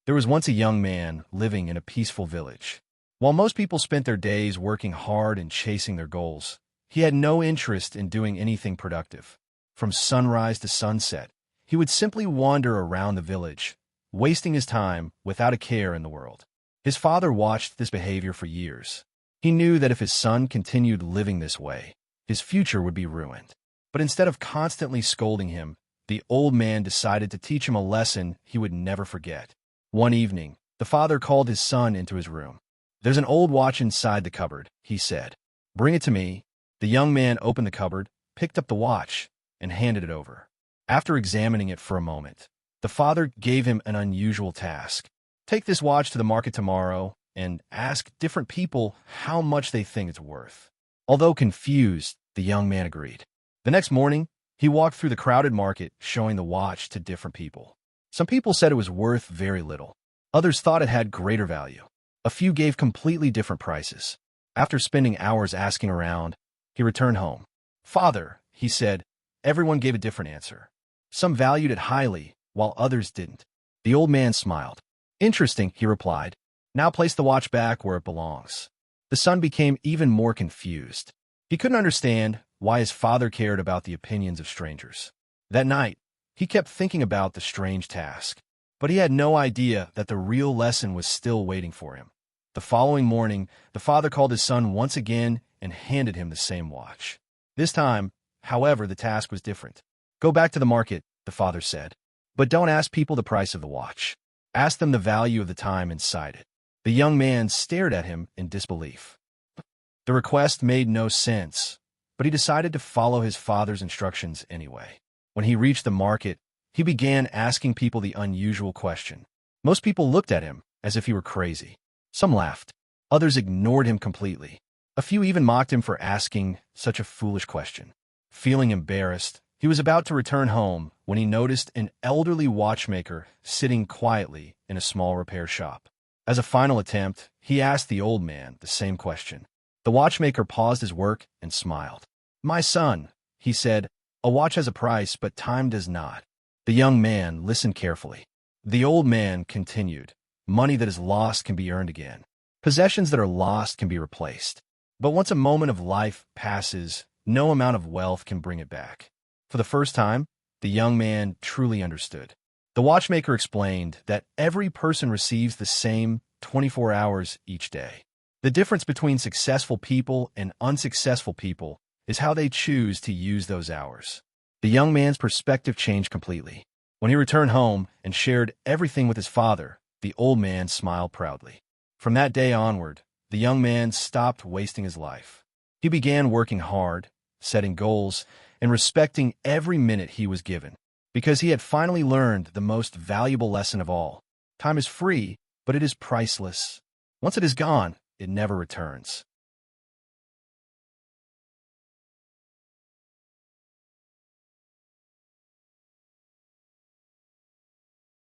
There was once a young man living in a peaceful village. While most people spent their days working hard and chasing their goals, he had no interest in doing anything productive. From sunrise to sunset, he would simply wander around the village, wasting his time without a care in the world. His father watched this behavior for years. He knew that if his son continued living this way, his future would be ruined. But instead of constantly scolding him, the old man decided to teach him a lesson he would never forget. One evening, the father called his son into his room. "There's an old watch inside the cupboard," he said. "Bring it to me." The young man opened the cupboard, picked up the watch, and handed it over. After examining it for a moment, the father gave him an unusual task. "Take this watch to the market tomorrow and ask different people how much they think it's worth." Although confused, the young man agreed. The next morning, he walked through the crowded market, showing the watch to different people. Some people said it was worth very little. Others thought it had greater value. A few gave completely different prices. After spending hours asking around, he returned home. "Father," he said, everyone gave a different answer. Some valued it highly, while others didn't. The old man smiled. "Interesting," he replied. "Now place the watch back where it belongs." The son became even more confused. He couldn't understand why his father cared about the opinions of strangers. That night, he kept thinking about the strange task, but he had no idea that the real lesson was still waiting for him. The following morning, the father called his son once again and handed him the same watch. This time, however, the task was different. "Go back to the market," the father said, "but don't ask people the price of the watch. Ask them the value of the time inside it." The young man stared at him in disbelief. The request made no sense, but he decided to follow his father's instructions anyway. When he reached the market, he began asking people the unusual question. Most people looked at him as if he were crazy. Some laughed. Others ignored him completely. A few even mocked him for asking such a foolish question. Feeling embarrassed, he was about to return home when he noticed an elderly watchmaker sitting quietly in a small repair shop. As a final attempt, he asked the old man the same question. The watchmaker paused his work and smiled. "My son," he said, "a watch has a price, but time does not." The young man listened carefully. The old man continued, "Money that is lost can be earned again. Possessions that are lost can be replaced. But once a moment of life passes, no amount of wealth can bring it back." For the first time, the young man truly understood. The watchmaker explained that every person receives the same 24 hours each day. The difference between successful people and unsuccessful people is how they choose to use those hours. The young man's perspective changed completely. When he returned home and shared everything with his father, the old man smiled proudly. From that day onward, the young man stopped wasting his life. He began working hard, setting goals, and respecting every minute he was given, because he had finally learned the most valuable lesson of all. Time is free, but it is priceless. Once it is gone, it never returns.